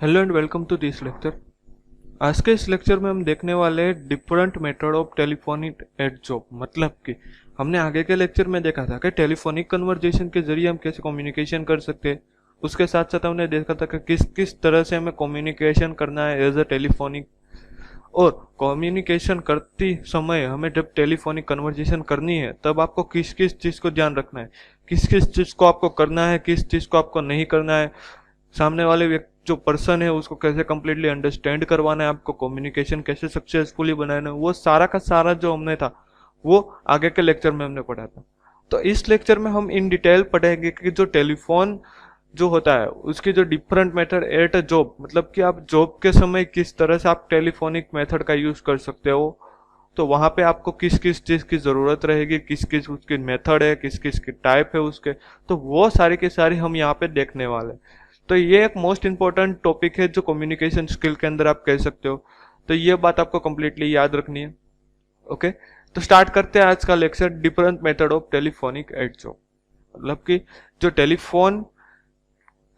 Hello and welcome to this lecture. आज के इस लेक्चर में हम देखने वाले हैं different method of telephonic at job. मतलब कि हमने आगे के लेक्चर में देखा था कि टेलीफोनिक कन्वर्जेशन के जरिए हम कैसे कम्युनिकेशन कर सकते हैं। उसके साथ साथ हमने देखा था कि किस किस तरह से हमें कम्युनिकेशन करना है एज अ टेलीफोनिक, और कम्युनिकेशन करती समय हमें जब टेलीफोनिक कन्वर्जेशन करनी है तब आपको किस किस चीज़ को ध्यान रखना है, किस किस चीज़ को आपको करना है, किस चीज़ को आपको नहीं करना है, सामने वाले व्यक्ति जो पर्सन है उसको कैसे कंप्लीटली अंडरस्टैंड करवाना है, आपको कम्युनिकेशन कैसे सक्सेसफुली बनाना है, वो सारा का सारा जो हमने था वो आगे के लेक्चर में हमने पढ़ा था। तो इस लेक्चर में हम इन डिटेल पढ़ेंगे कि जो टेलीफोन जो होता है उसकी जो different method at a job, मतलब कि आप जॉब के समय किस तरह से आप टेलीफोनिक मेथड का यूज कर सकते हो, तो वहां पे आपको किस किस चीज की जरूरत रहेगी, किस किस उसकी मेथड है, किस किस की टाइप है उसके, तो वो सारी की सारी हम यहाँ पे देखने वाले हैं। तो ये एक मोस्ट इंपॉर्टेंट टॉपिक है जो कम्युनिकेशन स्किल के अंदर आप कह सकते हो। तो ये बात आपको कंप्लीटली याद रखनी है। ओके, तो स्टार्ट करते हैं आज का lecture, different method of telephonic at job. मतलब कि जो टेलीफोन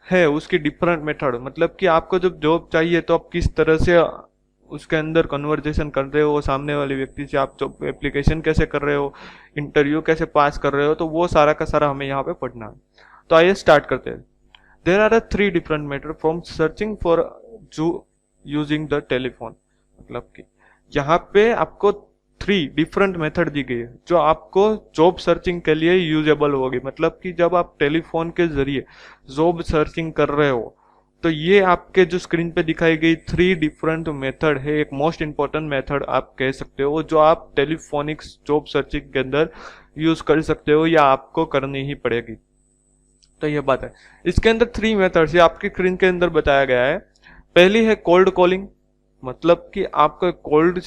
है उसकी डिफरेंट मेथड, मतलब कि आपको जब जॉब चाहिए तो आप किस तरह से उसके अंदर कन्वर्जेशन कर रहे हो, सामने वाले व्यक्ति से आप जॉब एप्लीकेशन कैसे कर रहे हो, इंटरव्यू कैसे पास कर रहे हो, तो वो सारा का सारा हमें यहाँ पे पढ़ना है। तो आइए स्टार्ट करते हैं। There are three different methods from searching for using the telephone। मतलब कि यहाँ पे आपको थ्री डिफरेंट मेथड दी गई है जो आपको जॉब सर्चिंग के लिए यूजेबल होगी। मतलब कि जब आप टेलीफोन के जरिए जॉब सर्चिंग कर रहे हो तो ये आपके जो स्क्रीन पे दिखाई गई थ्री डिफरेंट मेथड है, एक मोस्ट इंपॉर्टेंट मेथड आप कह सकते हो जो आप टेलीफोनिक जॉब सर्चिंग के अंदर यूज कर सकते हो या आपको करनी ही पड़ेगी। तो ये बात है। इसके अंदर थ्री मेथड्स आपकी स्क्रीन के अंदर बताया गया है। पहली है कोल्ड कॉलिंग, मतलब कि आपको कोल्ड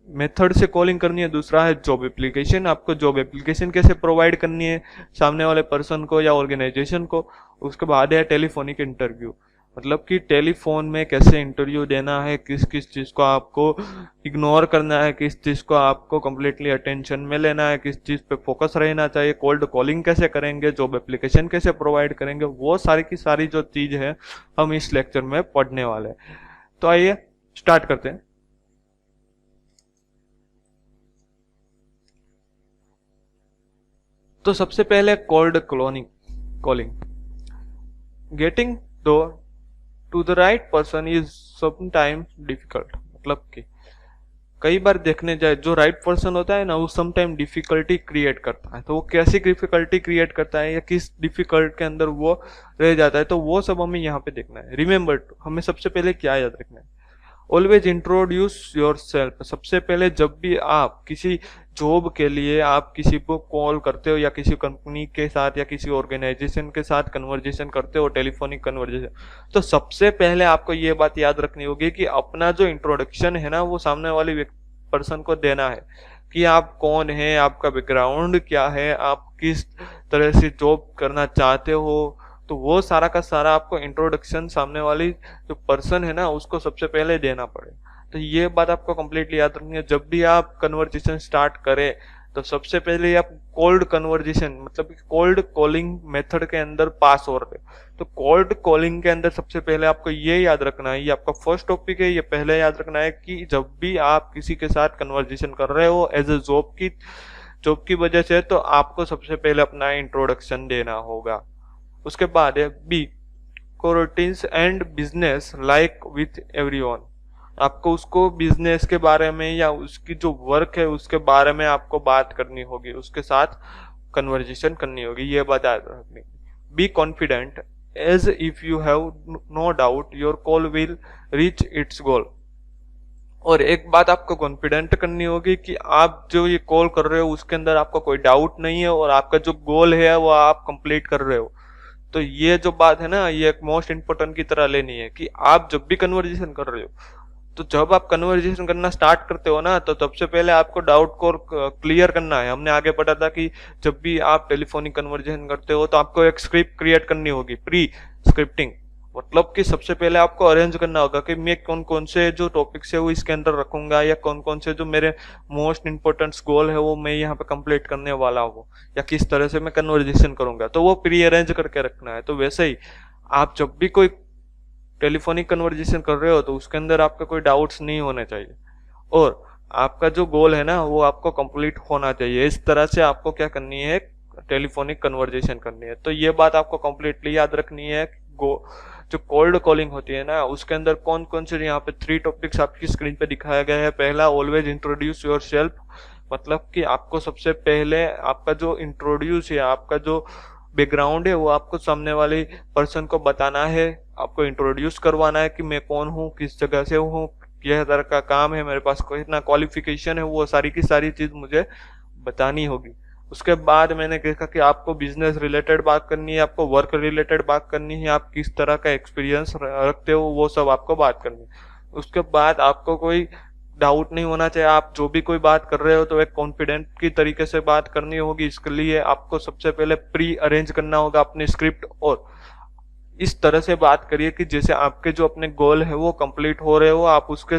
मेथड से कॉलिंग करनी है। दूसरा है जॉब एप्लीकेशन, आपको जॉब एप्लीकेशन कैसे प्रोवाइड करनी है सामने वाले पर्सन को या ऑर्गेनाइजेशन को। उसके बाद है टेलीफोनिक इंटरव्यू, मतलब कि टेलीफोन में कैसे इंटरव्यू देना है, किस किस चीज को आपको इग्नोर करना है, किस चीज को आपको कंप्लीटली अटेंशन में लेना है, किस चीज पे फोकस रहना चाहिए, कोल्ड कॉलिंग कैसे करेंगे, जॉब एप्लीकेशन कैसे प्रोवाइड करेंगे, वो सारी की सारी जो चीज है हम इस लेक्चर में पढ़ने वाले हैं। तो आइए स्टार्ट करते हैं। तो सबसे पहले cold calling. Getting the two the right person is sometimes difficult. मतलब कि कई बार देखने जाए जो राइट पर्सन होता है ना वो समटाइम डिफिकल्टी क्रिएट करता है। तो वो कैसी डिफिकल्टी क्रिएट करता है या किस डिफिकल्ट के अंदर वो रह जाता है, तो वो सब हमें यहाँ पे देखना है। रिमेंबर, हमें सबसे पहले क्या याद रखना है, ऑलवेज इंट्रोड्यूस योर सेल्फ। सबसे पहले जब भी आप किसी जॉब के लिए आप किसी को कॉल करते हो या किसी कंपनी के साथ या किसी ऑर्गेनाइजेशन के साथ कन्वर्जेशन करते हो, टेलीफोनिक कन्वर्जेशन, तो सबसे पहले आपको ये बात याद रखनी होगी कि अपना जो इंट्रोडक्शन है ना वो सामने वाले पर्सन को देना है कि आप कौन है, आपका बैकग्राउंड क्या है, आप किस तरह से जॉब करना चाहते हो। तो वो सारा का सारा आपको इंट्रोडक्शन सामने वाली जो पर्सन है ना उसको सबसे पहले देना पड़े। तो ये बात आपको कंप्लीटली याद रखनी है। जब भी आप कन्वर्जेशन स्टार्ट करें तो सबसे पहले आप कोल्ड कन्वर्जेशन, मतलब कोल्ड कॉलिंग मेथड के अंदर पास हो रहे हो। तो कोल्ड कॉलिंग के अंदर सबसे पहले आपको ये याद रखना है, ये आपका फर्स्ट टॉपिक है, ये पहले याद रखना है कि जब भी आप किसी के साथ कन्वर्जेशन कर रहे हो एज ए जॉब की वजह से, तो आपको सबसे पहले अपना इंट्रोडक्शन देना होगा। उसके बाद है be courteous and businesslike with everyone. आपको उसको बिजनेस के बारे में या उसकी जो वर्क है उसके बारे में आपको बात करनी होगी, उसके साथ कन्वर्जेशन करनी होगी, ये बात याद रखनी। Be confident as if you have no doubt your call will reach its goal. और एक बात आपको कॉन्फिडेंट करनी होगी कि आप जो ये कॉल कर रहे हो उसके अंदर आपको कोई डाउट नहीं है और आपका जो गोल है वो आप कंप्लीट कर रहे हो। तो ये जो बात है ना ये एक मोस्ट इंपोर्टेंट की तरह लेनी है कि आप जब भी कन्वर्जेशन कर रहे हो, तो जब आप कन्वर्जेशन करना स्टार्ट करते हो ना तो सबसे पहले आपको डाउट को क्लियर करना है। हमने आगे पढ़ा था कि जब भी आप टेलीफोनिक कन्वर्जेशन करते हो तो आपको एक स्क्रिप्ट क्रिएट करनी होगी, प्री स्क्रिप्टिंग। मतलब कि सबसे पहले आपको अरेंज करना होगा कि मैं कौन कौन से जो टॉपिक्स है वो इसके अंदर रखूंगा या कौन कौन से जो मेरे मोस्ट इंपोर्टेंट गोल है वो मैं यहाँ पे कंप्लीट करने वाला हूँ या किस तरह से मैं कन्वर्जेशन करूंगा, तो वो प्री अरेंज करके रखना है। तो वैसे ही आप जब भी कोई टेलीफोनिक कन्वर्जेशन कर रहे हो तो उसके अंदर आपका कोई डाउट्स नहीं होने चाहिए, और आपका जो गोल है ना वो आपको कंप्लीट होना चाहिए। इस तरह से आपको क्या करनी है, टेलीफोनिक कन्वर्जेशन करनी है। तो ये बात आपको कंप्लीटली याद रखनी है। जो कोल्ड कॉलिंग होती है ना उसके अंदर कौन कौन से, यहाँ पे 3 टॉपिक्स आपकी स्क्रीन पे दिखाया गया है। पहला, ऑलवेज इंट्रोड्यूस योर सेल्फ, मतलब कि आपको सबसे पहले आपका जो इंट्रोड्यूस है, आपका जो बैकग्राउंड है वो आपको सामने वाले पर्सन को बताना है, आपको इंट्रोड्यूस करवाना है कि मैं कौन हूँ, किस जगह से हूँ, यह तरह का काम है, मेरे पास कितना क्वालिफिकेशन है, वो सारी की सारी चीज मुझे बतानी होगी। उसके बाद मैंने देखा कि आपको बिजनेस रिलेटेड बात करनी है, आपको वर्क रिलेटेड बात करनी है, आप किस तरह का एक्सपीरियंस रखते हो वो सब आपको बात करनी है। उसके बाद आपको कोई डाउट नहीं होना चाहिए, आप जो भी कोई बात कर रहे हो तो एक कॉन्फिडेंट की तरीके से बात करनी होगी। इसके लिए आपको सबसे पहले प्री अरेंज करना होगा अपनी स्क्रिप्ट, और इस तरह से बात करिए कि जैसे आपके जो अपने गोल है वो कंप्लीट हो रहे हो, आप उसके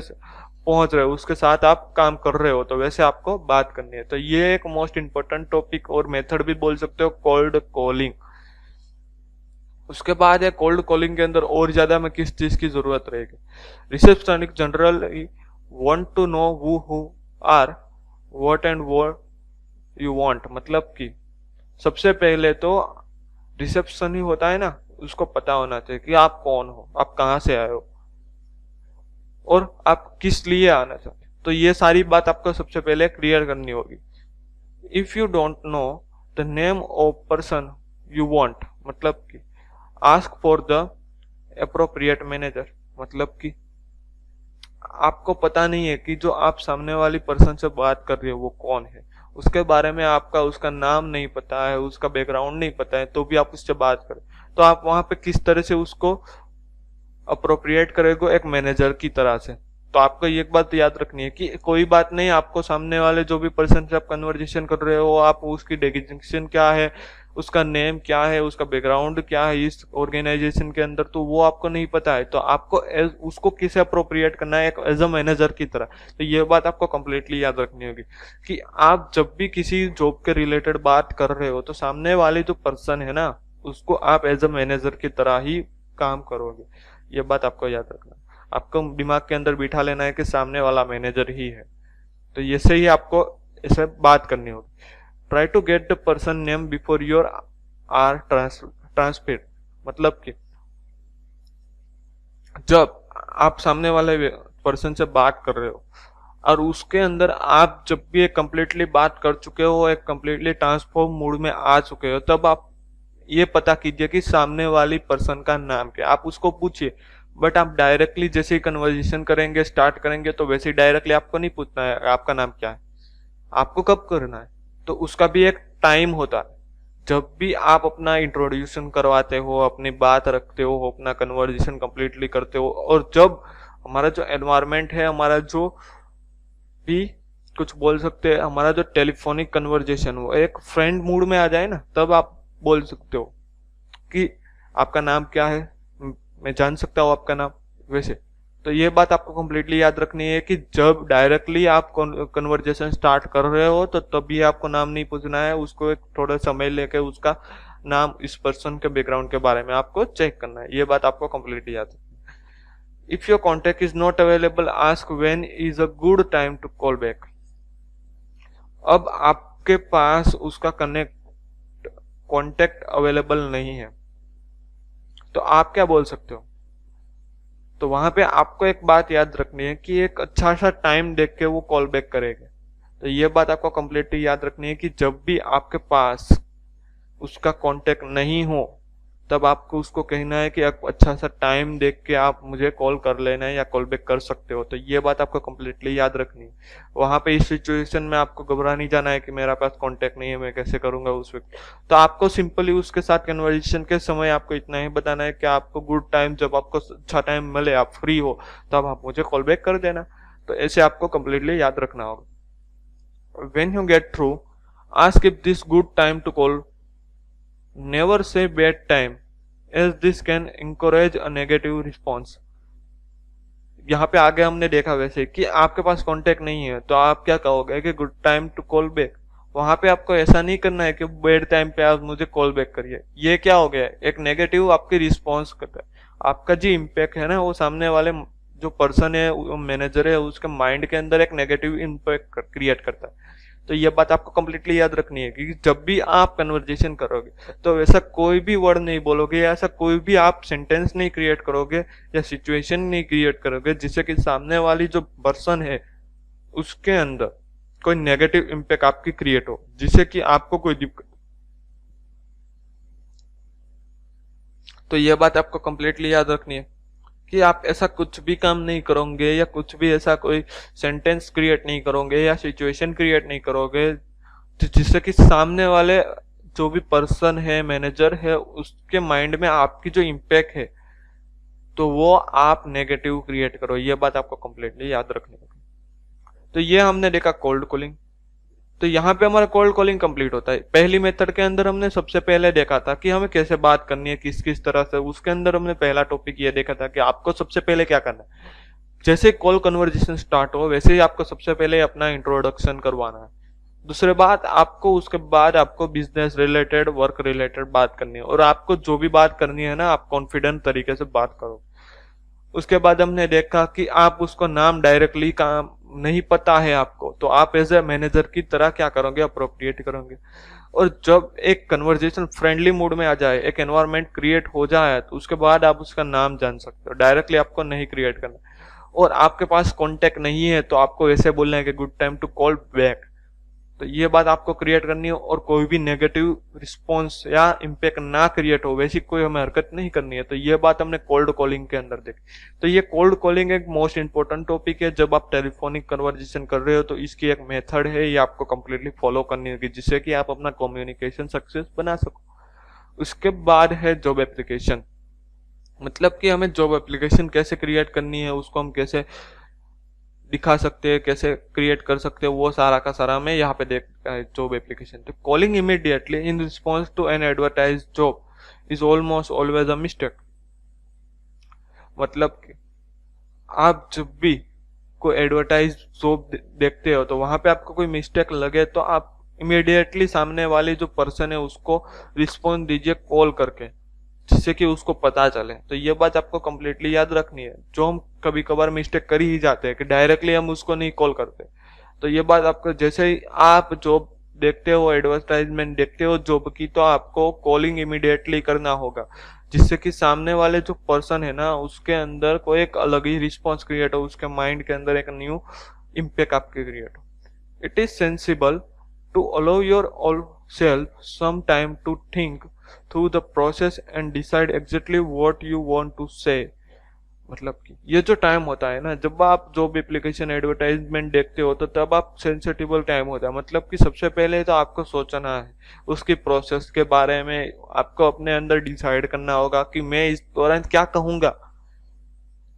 पहुंच रहे हो, उसके साथ आप काम कर रहे हो, तो वैसे आपको बात करनी है। तो ये एक मोस्ट इंपोर्टेंट टॉपिक और मेथड भी बोल सकते हो, कोल्ड कॉलिंग। उसके बाद है कोल्ड कॉलिंग के अंदर और ज्यादा में किस चीज की जरूरत रहेगी। Receptionist general want to know who are what and what you want, मतलब कि सबसे पहले तो रिसेप्शन ही होता है ना, उसको पता होना चाहिए कि आप कौन हो, आप कहाँ से आए हो और आप किस लिए आना चाहते हो। तो ये सारी बात आपको सबसे पहले क्लियर करनी होगी। If you don't know the name of person you want, मतलब कि ask for the appropriate manager, मतलब कि आपको पता नहीं है कि जो आप सामने वाली पर्सन से बात कर रहे हो वो कौन है, उसके बारे में आपका उसका नाम नहीं पता है, उसका बैकग्राउंड नहीं पता है, तो भी आप उससे बात करें, तो आप वहां पे किस तरह से उसको अप्रोप्रिएट करेगा, एक मैनेजर की तरह से। तो आपको एक बात याद रखनी है कि कोई बात नहीं, आपको सामने वाले जो भी पर्सन से आप कन्वर्जेशन कर रहे हो, आप उसकी डेजिग्नेशन क्या है, उसका नेम क्या है, उसका बैकग्राउंड क्या है इस ऑर्गेनाइजेशन के अंदर, तो वो आपको नहीं पता है, तो आपको उसको किसे अप्रोप्रिएट करना है, एक एज अ मैनेजर की तरह। तो ये बात आपको कंप्लीटली याद रखनी होगी कि आप जब भी किसी जॉब के रिलेटेड बात कर रहे हो तो सामने वाले जो पर्सन है ना उसको आप एज अ मैनेजर की तरह ही काम करोगे। ये बात आपको याद रखना, आपको दिमाग के अंदर बिठा लेना है कि सामने वाला मैनेजर ही है। तो ये से ही आपको ऐसे बात करनी होगी। Try to get the person name before your are transferred, मतलब कि जब आप सामने वाले पर्सन से बात कर रहे हो और उसके अंदर आप जब भी एक कंप्लीटली बात कर चुके हो, एक कंप्लीटली ट्रांसफॉर्म मूड में आ चुके हो, तब आप ये पता कीजिए कि सामने वाली पर्सन का नाम क्या, आप उसको पूछिए। बट आप डायरेक्टली जैसे ही कन्वर्सेशन करेंगे, स्टार्ट करेंगे, तो वैसे ही डायरेक्टली आपको नहीं पूछना है आपका नाम क्या है, आपको कब करना है, तो उसका भी एक टाइम होता है। जब भी आप अपना इंट्रोड्यूशन करवाते हो, अपनी बात रखते हो, अपना कन्वर्सेशन कंप्लीटली करते हो, और जब हमारा जो एनवायरमेंट है, हमारा जो भी कुछ बोल सकते हैं, हमारा जो टेलीफोनिक कन्वर्सेशन वो एक फ्रेंड मूड में आ जाए ना, तब आप बोल सकते हो कि आपका नाम क्या है, मैं जान सकता हूँ आपका नाम, वैसे। तो ये बात आपको कंप्लीटली याद रखनी है कि जब डायरेक्टली आप कन्वर्सेशन स्टार्ट कर रहे हो तो तभी आपको नाम नहीं पूछना है, उसको एक थोड़ा समय लेके उसका नाम, इस पर्सन के बैकग्राउंड के बारे में आपको चेक करना है। ये बात आपको कंप्लीटली याद रखनी है। If your contact is not available, ask when is a good time to call back. अब आपके पास उसका कॉन्टेक्ट अवेलेबल नहीं है तो आप क्या बोल सकते हो, तो वहां पे आपको एक बात याद रखनी है कि एक अच्छा सा टाइम देख के वो कॉल बैक करेगा। तो ये बात आपको कंप्लीटली याद रखनी है कि जब भी आपके पास उसका कांटेक्ट नहीं हो तब आपको उसको कहना है कि अच्छा सा टाइम देख के आप मुझे कॉल कर लेना है या कॉल बैक कर सकते हो। तो ये बात आपको कंप्लीटली याद रखनी है। वहां पे इस सिचुएशन में आपको घबरा नहीं जाना है कि मेरा पास कांटेक्ट नहीं है, मैं कैसे करूंगा उस वक्त। तो आपको सिंपली उसके साथ कन्वर्सेशन के समय आपको इतना ही बताना है कि आपको गुड टाइम, जब आपको अच्छा टाइम मिले, आप फ्री हो, तब आप मुझे कॉल बैक कर देना। तो ऐसे आपको कंप्लीटली याद रखना होगा। When you get through, ask if this good time to call, never say bad time as this can encourage a negative response। यहाँ पे आगे हमने देखा वैसे कि आपके पास कांटेक्ट नहीं है तो आप क्या कहोगे कि good time to call back. वहां पे आपको ऐसा नहीं करना है कि बैड टाइम पे आप मुझे कॉल बैक करिए, ये क्या हो गया, एक नेगेटिव आपकी रिस्पॉन्स करता है। आपका जो इम्पैक्ट है ना वो सामने वाले जो पर्सन है, मैनेजर है, उसके माइंड के अंदर एक नेगेटिव इम्पैक्ट क्रिएट करता है। तो ये बात आपको कंप्लीटली याद रखनी है कि जब भी आप कन्वर्जेशन करोगे तो वैसा कोई भी वर्ड नहीं बोलोगे, या ऐसा कोई भी आप सेंटेंस नहीं क्रिएट करोगे या सिचुएशन नहीं क्रिएट करोगे जिससे कि सामने वाली जो पर्सन है उसके अंदर कोई नेगेटिव इम्पैक्ट आपकी क्रिएट हो, जिससे कि आपको कोई दिक्कत। तो यह बात आपको कंप्लीटली याद रखनी है कि आप ऐसा कुछ भी काम नहीं करोगे या कुछ भी ऐसा कोई सेंटेंस क्रिएट नहीं करोगे या सिचुएशन क्रिएट नहीं करोगे जिससे कि सामने वाले जो भी पर्सन है, मैनेजर है, उसके माइंड में आपकी जो इम्पैक्ट है तो वो आप नेगेटिव क्रिएट करो। ये बात आपको कंप्लीटली याद रखनी होगी। तो ये हमने देखा कोल्ड कॉलिंग। तो यहाँ पे हमारा कोल्ड कॉलिंग कंप्लीट होता है। पहली मेथड के अंदर हमने सबसे पहले देखा था कि हमें कैसे बात करनी है, किस किस तरह से। उसके अंदर हमने पहला टॉपिक ये देखा था कि आपको सबसे पहले क्या करना है। जैसे कॉल कन्वर्जेशन स्टार्ट हो वैसे ही आपको सबसे पहले अपना इंट्रोडक्शन करवाना है। दूसरे बात आपको उसके बाद आपको बिजनेस रिलेटेड, वर्क रिलेटेड बात करनी है, और आपको जो भी बात करनी है ना आप कॉन्फिडेंट तरीके से बात करो। उसके बाद हमने देखा कि आप उसको नाम डायरेक्टली काम नहीं पता है आपको, तो आप एज ए मैनेजर की तरह क्या करोगे, अप्रोप्रिएट करोगे। और जब एक कन्वर्जेशन फ्रेंडली मूड में आ जाए, एक एनवायरनमेंट क्रिएट हो जाए, तो उसके बाद आप उसका नाम जान सकते हो। डायरेक्टली आपको नहीं क्रिएट करना। और आपके पास कॉन्टेक्ट नहीं है तो आपको ऐसे बोलना है कि good time to call back. तो ये बात आपको क्रिएट करनी है। और कोई भी नेगेटिव रिस्पॉन्स या इम्पैक्ट ना क्रिएट हो वैसी कोई हमें हरकत नहीं करनी है। तो ये बात हमने कोल्ड कॉलिंग के अंदर देखी। तो ये कोल्ड कॉलिंग एक मोस्ट इंपॉर्टेंट टॉपिक है। जब आप टेलीफोनिक कन्वर्जेशन कर रहे हो तो इसकी एक मेथड है, ये आपको कंप्लीटली फॉलो करनी होगी जिससे कि आप अपना कम्युनिकेशन सक्सेस बना सको। उसके बाद है जॉब एप्लीकेशन। मतलब कि हमें जॉब एप्लीकेशन कैसे क्रिएट करनी है, उसको हम कैसे दिखा सकते हैं, कैसे क्रिएट कर सकते हैं, वो सारा का सारा हमें यहाँ पे देखा है जॉब एप्लीकेशन। तो calling immediately in response to an advertise job is almost always a mistake. मतलब कि आप जब भी कोई एडवर्टाइज जॉब देखते हो तो वहां पे आपको कोई मिस्टेक लगे तो आप इमीडिएटली सामने वाली जो पर्सन है उसको रिस्पॉन्स दीजिए कॉल करके, जिससे कि उसको पता चले। तो ये बात आपको कंप्लीटली याद रखनी है। जो हम कभी कभार मिस्टेक कर ही जाते हैं कि डायरेक्टली हम उसको नहीं कॉल करते। तो ये बात आपको, जैसे ही आप जॉब देखते हो, एडवर्टाइजमेंट देखते हो जॉब की, तो आपको कॉलिंग इमीडिएटली करना होगा, जिससे कि सामने वाले जो पर्सन है ना उसके अंदर कोई एक अलग ही रिस्पॉन्स क्रिएट हो, उसके माइंड के अंदर एक न्यू इम्पैक्ट आपके क्रिएट हो। It is sensible to allow your all self some time to think through the process and decide exactly what you want to say। मतलब कि ये जो टाइम होता है ना, जब आप जॉब एप्लीकेशन एडवर्टाइजमेंट देखते हो तो तब आप सेंसिटिबल टाइम होता है। मतलब कि सबसे पहले तो आपको सोचना है उसकी प्रोसेस के बारे में। आपको अपने अंदर डिसाइड करना होगा कि मैं इस दौरान क्या कहूंगा।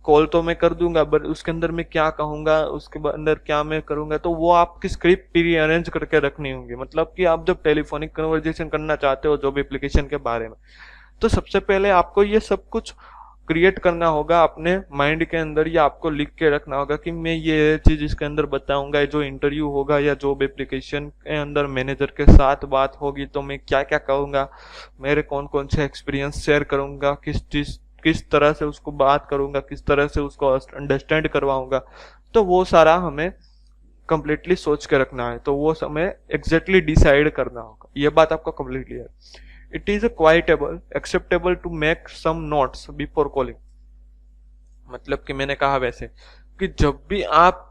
कॉल तो मैं कर दूंगा बट उसके अंदर मैं क्या कहूंगा, उसके अंदर क्या मैं करूंगा, तो वो आपकी स्क्रिप्ट प्री अरेंज करके रखनी होगी। मतलब कि आप जब टेलीफोनिक कन्वर्जेशन करना चाहते हो जॉब एप्लीकेशन के बारे में, तो सबसे पहले आपको ये सब कुछ क्रिएट करना होगा अपने माइंड के अंदर, या आपको लिख के रखना होगा कि मैं ये चीज इसके अंदर बताऊंगा। जो इंटरव्यू होगा या जॉब एप्लीकेशन के अंदर मैनेजर के साथ बात होगी तो मैं क्या क्या कहूंगा, मेरे कौन कौन से एक्सपीरियंस शेयर करूंगा, किस तरह से उसको बात करूंगा, किस तरह से उसको अंडरस्टैंड करवाऊंगा। तो वो सारा हमें कंप्लीटली सोच के रखना है। तो वो हमें एग्जैक्टली डिसाइड करना होगा। ये बात आपको कंप्लीटली है। It is quite acceptable to make some notes before calling. मतलब कि मैंने कहा वैसे कि जब भी आप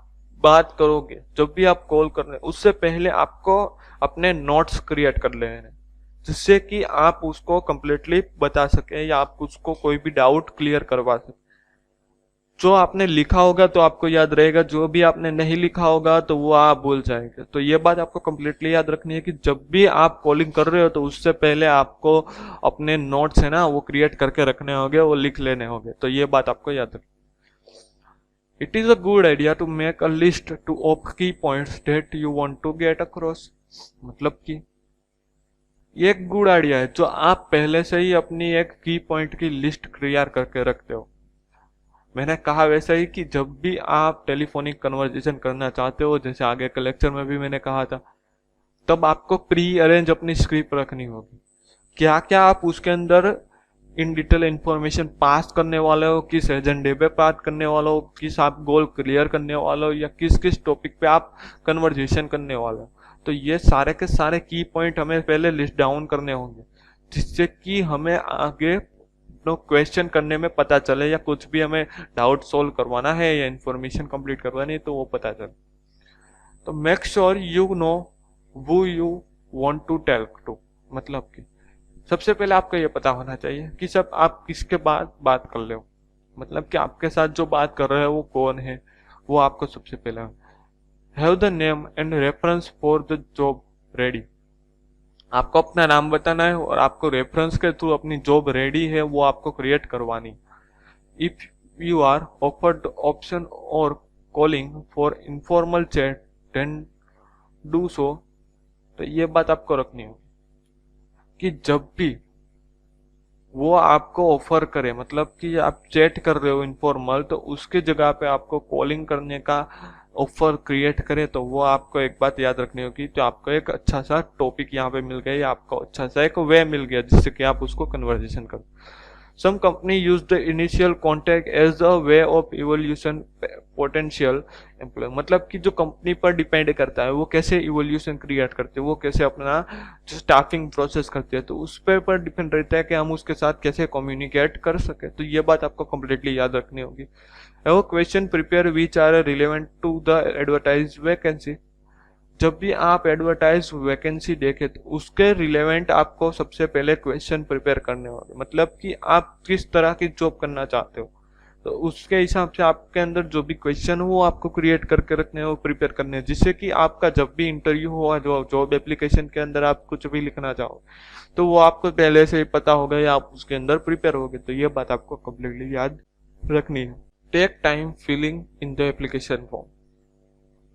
बात करोगे, जब भी आप कॉल कर रहे हैं, उससे पहले आपको अपने नोट्स क्रिएट कर लेने हैं, जिससे कि आप उसको कंप्लीटली बता सके या आप उसको कोई भी डाउट क्लियर करवा सके। जो आपने लिखा होगा तो आपको याद रहेगा, जो भी आपने नहीं लिखा होगा तो वो आप भूल जाएंगे। तो ये बात आपको कंप्लीटली याद रखनी है कि जब भी आप कॉलिंग कर रहे हो तो उससे पहले आपको अपने नोट्स है ना वो क्रिएट करके रखने होंगे, वो लिख लेने होंगे। तो ये बात आपको याद रखनी। It is a good idea to make a list to of key points that you want to get across. मतलब कि ये एक गुड आइडिया है जो आप पहले से ही अपनी एक की पॉइंट की लिस्ट तैयार करके रखते हो। मैंने कहा वैसा ही कि जब भी आप टेलीफोनिक कन्वर्जेशन करना चाहते हो, जैसे आगे के लेक्चर में भी मैंने कहा था, तब आपको प्री अरेंज अपनी स्क्रिप्ट रखनी होगी। क्या क्या आप उसके अंदर इन डिटेल इंफॉर्मेशन पास करने वाले हो, किस एजेंडे पे बात करने वाले हो, किस आप गोल क्लियर करने वाले हो, या किस किस टॉपिक पे आप कन्वर्जेशन करने वाले हो। तो ये सारे के सारे की पॉइंट हमें पहले लिस्ट डाउन करने होंगे, जिससे कि हमें आगे क्वेश्चन करने में पता चले, या कुछ भी हमें डाउट सोल्व करवाना है या इंफॉर्मेशन कंप्लीट करवानी है तो वो पता चले। तो make sure you know who you want to tell to, मतलब कि सबसे पहले आपको ये पता होना चाहिए कि सब आप किसके बाद बात कर रहे हो, मतलब कि आपके साथ जो बात कर रहे हो वो कौन है, वो आपको सबसे पहले have the name and reference for the job ready. आपको अपना नाम बताना है और आपको रेफरेंस के थ्रू अपनी जॉब रेडी है वो आपको क्रिएट करवानी। If you are offered option और calling for informal chat then do so. तो ये बात आपको रखनी होगी कि जब भी वो आपको ऑफर करे, मतलब कि आप चैट कर रहे हो इनफॉर्मल, तो उसके जगह पे आपको कॉलिंग करने का ऑफर क्रिएट करे, तो वो आपको एक बात याद रखनी होगी, तो आपको एक अच्छा सा टॉपिक यहाँ पे मिल गया, या आपको अच्छा सा एक वे मिल गया जिससे कि आप उसको कन्वर्सेशन करो। Some company use the initial contact as a way of evaluation potential employee, मतलब कि जो कंपनी पर डिपेंड करता है वो कैसे इवोल्यूशन क्रिएट करते हैं, वो कैसे अपना जो स्टाफिंग प्रोसेस करते हैं, तो उस पर डिपेंड रहता है कि हम उसके साथ कैसे कम्युनिकेट कर सके। तो ये बात आपको कम्प्लीटली याद रखनी होगी। वो question prepare which are relevant to the advertise vacancy. जब भी आप एडवर्टाइज वैकेंसी देखें तो उसके रिलेवेंट आपको सबसे पहले क्वेश्चन प्रिपेयर करने होंगे, मतलब कि आप किस तरह की जॉब करना चाहते हो, तो उसके हिसाब से आपके अंदर जो भी क्वेश्चन हो वो आपको क्रिएट करके रखने हो, प्रिपेयर करने हैं, जिससे कि आपका जब भी इंटरव्यू हो, जो जॉब एप्लीकेशन के अंदर आप कुछ भी लिखना चाहो तो वो आपको पहले से ही पता होगा या आप उसके अंदर प्रिपेयर होगे। तो ये बात आपको कम्प्लीटली याद रखनी है। Take time filling in the application form.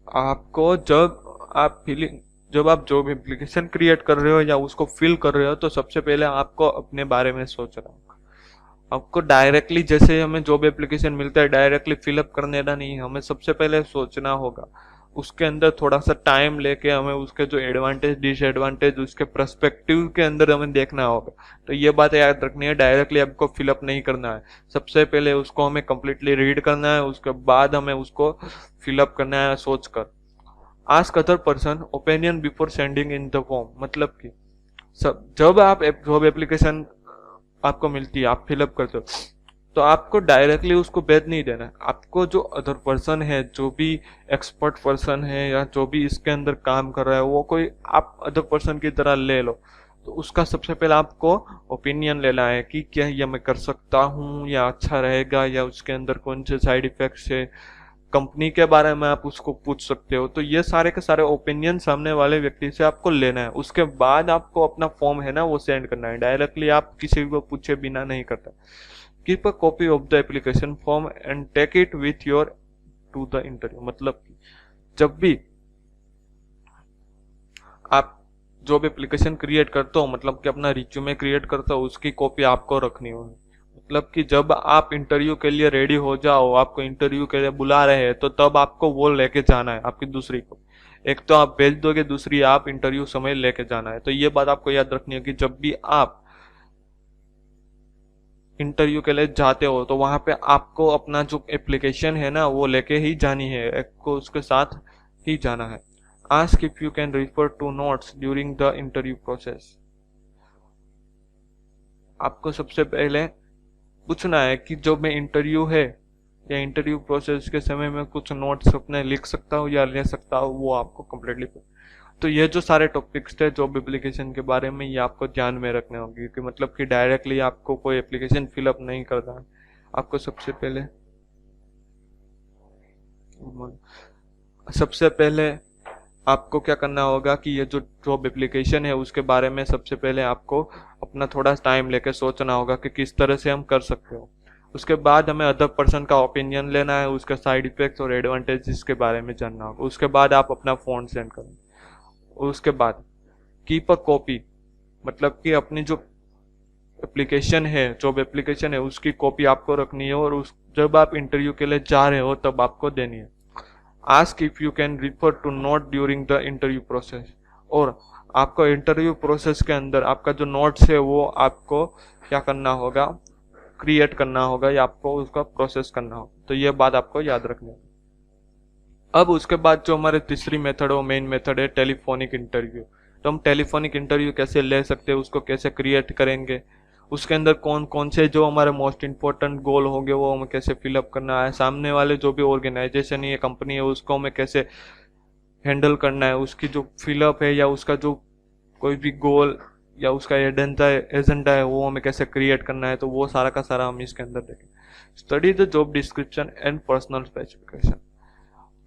आपको जब आप जॉब एप्लीकेशन क्रिएट कर रहे हो या उसको फिल कर रहे हो, तो सबसे पहले आपको अपने बारे में सोचना होगा। आपको डायरेक्टली जैसे हमें जॉब एप्लीकेशन मिलता है डायरेक्टली फिलअप करने का नहीं, हमें सबसे पहले सोचना होगा, उसके अंदर थोड़ा सा टाइम लेके हमें उसके जो एडवांटेज डिसएडवांटेज उसके पर्सपेक्टिव के अंदर हमें देखना होगा। तो ये बात याद रखनी है, डायरेक्टली आपको फिलअप नहीं करना है, सबसे पहले उसको हमें कंप्लीटली रीड करना है, उसके बाद हमें उसको फिलअप करना है सोचकर। Ask other person opinion before sending in the form, मतलब कि जब आप जॉब एप्लीकेशन आपको मिलती है, आप फिलअप करते हो, तो आपको डायरेक्टली उसको भेज नहीं देना है। आपको जो अदर पर्सन है, जो भी एक्सपर्ट पर्सन है या जो भी इसके अंदर काम कर रहा है, वो कोई आप अदर पर्सन की तरह ले लो, तो उसका सबसे पहले आपको ओपिनियन लेना है कि क्या ये मैं कर सकता हूँ या अच्छा रहेगा, या उसके अंदर कौन से साइड इफेक्ट्स है, कंपनी के बारे में आप उसको पूछ सकते हो। तो ये सारे के सारे ओपिनियन सामने वाले व्यक्ति से आपको लेना है, उसके बाद आपको अपना फॉर्म है ना वो सेंड करना है, डायरेक्टली आप किसी को पूछे बिना नहीं करता। Keep a copy of the application form and take it with your to the interview, मतलब जब भी आप जॉब एप्लीकेशन क्रिएट करते हो, मतलब कि अपना रिज्यूमे क्रिएट करते हो, उसकी कॉपी आपको रखनी होगी। मतलब कि जब आप इंटरव्यू के लिए रेडी हो जाओ, आपको इंटरव्यू के लिए बुला रहे हैं, तो तब आपको वो लेके जाना है आपकी दूसरी को, एक तो आप भेज दोगे, दूसरी आप इंटरव्यू समय लेके जाना है। तो ये बात आपको याद रखनी है कि जब भी आप इंटरव्यू के लिए जाते हो तो वहां पे आपको अपना जो एप्लीकेशन है ना वो लेके ही जानी है, एक को उसके साथ ही जाना है। Ask if you can refer to notes during the interview process. आपको सबसे पहले पूछना है कि जो मैं इंटरव्यू है या इंटरव्यू प्रोसेस के समय में कुछ नोट्स अपने लिख सकता हूँ या ले सकता हूँ, वो आपको कम्प्लीटली। तो ये जो सारे टॉपिक्स थे जॉब एप्लीकेशन के बारे में, ये आपको ध्यान में रखने होंगे, क्योंकि मतलब कि डायरेक्टली आपको कोई एप्लीकेशन फिलअप नहीं करना है। आपको सबसे पहले आपको क्या करना होगा कि ये जो जॉब एप्लीकेशन है उसके बारे में सबसे पहले आपको अपना थोड़ा टाइम लेकर सोचना होगा कि किस तरह से हम कर सकते हो। उसके बाद हमें अदर पर्सन का ओपिनियन लेना है, उसके साइड इफेक्ट्स और एडवांटेजेस के बारे में जानना होगा। उसके बाद आप अपना फोन सेंड करें। उसके बाद कीप अ कॉपी, मतलब कि अपनी जो एप्लीकेशन है, जॉब एप्लीकेशन है, उसकी कॉपी आपको रखनी है और जब आप इंटरव्यू के लिए जा रहे हो तब आपको देनी है। Ask if you can refer to note during the interview process, और आपको इंटरव्यू प्रोसेस के अंदर आपका जो नोट्स है वो आपको क्या करना होगा, क्रिएट करना होगा या आपको उसका प्रोसेस करना होगा। तो ये बात आपको याद रखनी है। अब उसके बाद जो हमारे तीसरी मेथड है, मेन मेथड है टेलीफोनिक इंटरव्यू। तो हम टेलीफोनिक इंटरव्यू कैसे ले सकते हैं, उसको कैसे क्रिएट करेंगे, उसके अंदर कौन कौन से जो हमारे मोस्ट इंपॉर्टेंट गोल होंगे वो हमें कैसे फिलअप करना है, सामने वाले जो भी ऑर्गेनाइजेशन है, कंपनी है, उसको हमें कैसे हैंडल करना है, उसकी जो फिलअप है या उसका जो कोई भी गोल या उसका एजेंडा है वो हमें कैसे क्रिएट करना है, तो वो सारा का सारा हम इसके अंदर देखें। Study the job description and personal specification.